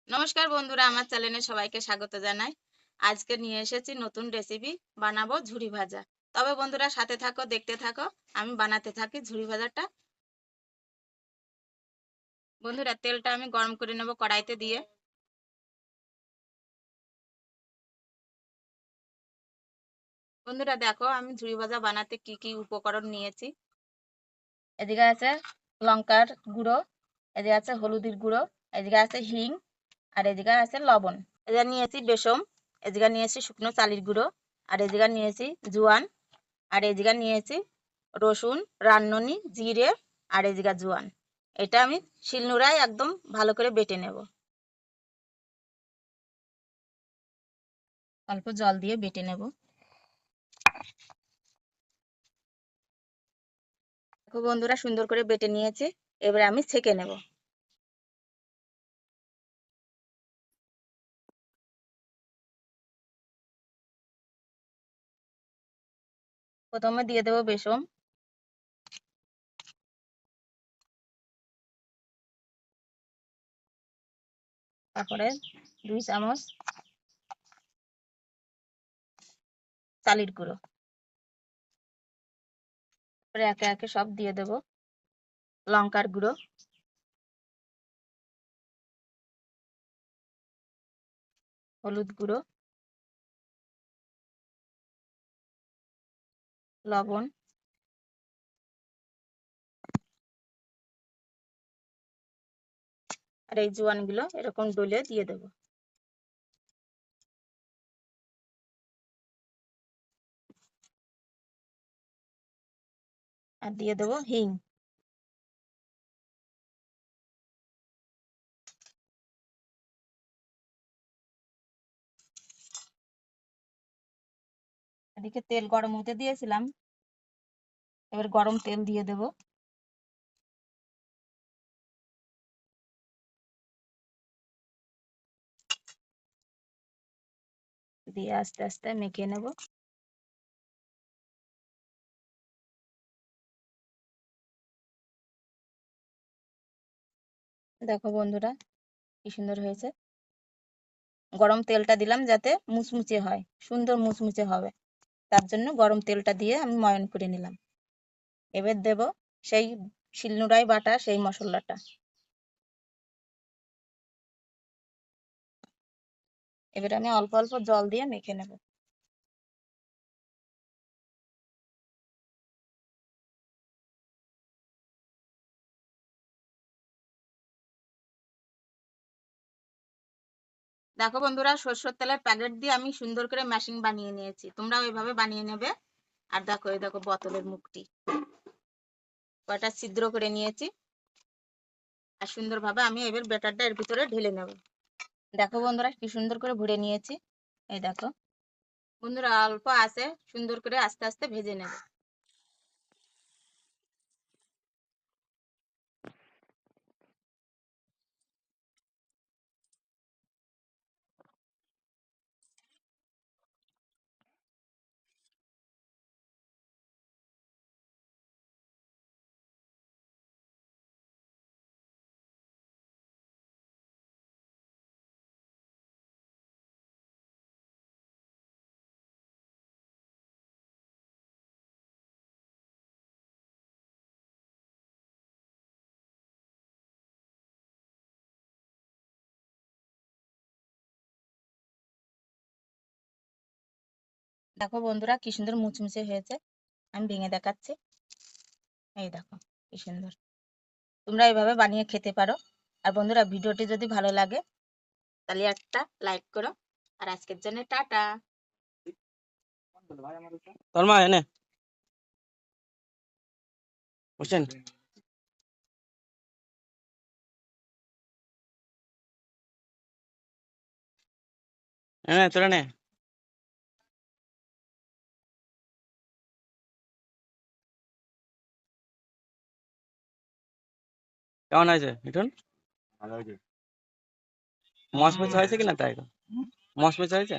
নমস্কার বন্ধুরা, আমার চ্যানেলে সবাইকে স্বাগত জানাই। আজকে নিয়ে এসেছি নতুন রেসিপি, বানাবো ঝুরি ভাজা। তবে বন্ধুরা সাথে থাকো, দেখতে থাকো, আমি বানাতে থাকি ঝুরি ভাজাটা। বন্ধুরা তেলটা আমি গরম করে নেব কড়াইতে দিয়ে। বন্ধুরা দেখো আমি ঝুরি ভাজা বানাতে কি কি উপকরণ নিয়েছি। এদিকে আছে লঙ্কার গুঁড়ো, এদিকে আছে হলুদের গুঁড়ো, এদিকে আছে হিং, আর এদিকে আছে লবণ। এদিকে নিয়েছি বেসম, এদিকে নিয়েছি শুকনো চালের গুঁড়ো, আর এদিকে নিয়েছি জোয়ান, আর এদিকে নিয়েছি রসুন, রান্ননি, জিরে, আর এদিকে জোয়ান। এটা আমি শিলনোড়ায় একদম ভালো করে বেটে নেব। অল্প জল দিয়ে বেটে নেব। দেখো বন্ধুরা সুন্দর করে বেটে নিয়েছি, এবারে আমি ছেঁকে নেব। প্রথমে দিয়ে দেবো বেসম, তারপরে 2 চামচ চালের গুঁড়ো, তারপরে একে একে সব দিয়ে দেব। লঙ্কার গুঁড়ো, হলুদ গুঁড়ো, লবণ, আর এই জোয়ানগুলো এরকম ডলে দিয়ে দেব। আর দিয়ে দেবো হিং। এদিকে তেল গরম হতে দিয়েছিলাম, এবার গরম তেল দিয়ে দেব। দিয়ে আস্তে আস্তে মেখে নেব। দেখো বন্ধুরা কি সুন্দর হয়েছে। গরম তেলটা দিলাম যাতে মুচমুচে হয়, সুন্দর মুচমুচে হবে, তার জন্য গরম তেলটা দিয়ে আমি ময়ন করে নিলাম। এবার দেব সেই শিলনোড়ায় বাটা সেই মশলাটা। এবার আমি অল্প অল্প জল দিয়ে মেখে নেব। দেখো বন্ধুরা সরষের তেলের প্যাকেট দিয়ে আমি সুন্দর করে ম্যাশিং বানিয়ে নিয়েছি, তোমরা ওইভাবে বানিয়ে নেবে। আর দেখো এই দেখো বোতলের মুখটি কয়টা ছিদ্র করে নিয়েছি, আর সুন্দরভাবে আমি এবার ব্যাটারটা এর ভিতরে ঢেলে নেব। দেখো বন্ধুরা কি সুন্দর করে ভরে নিয়েছি। এই দেখো বন্ধুরা অল্প আছে, সুন্দর করে আস্তে আস্তে ভেজে নেব। দেখো বন্ধুরা কি সুন্দর মুচমুচে হয়েছে, আমি ভেঙে দেখাচ্ছি। এই দেখো কি সুন্দর। তোমরা এইভাবে বানিয়ে খেতে পারো। আর বন্ধুরা ভিডিওটি যদি ভালো লাগে তাহলে একটা লাইক করো। আর আজকের জন্য টাটা। তোর মা এনে বুঝছেন এনে তোর এনে কেমন আছে মিঠুন? ভালো হয়েছে। মশমশ হয়েছে কিনা তাই তো? মশমশ হয়েছে?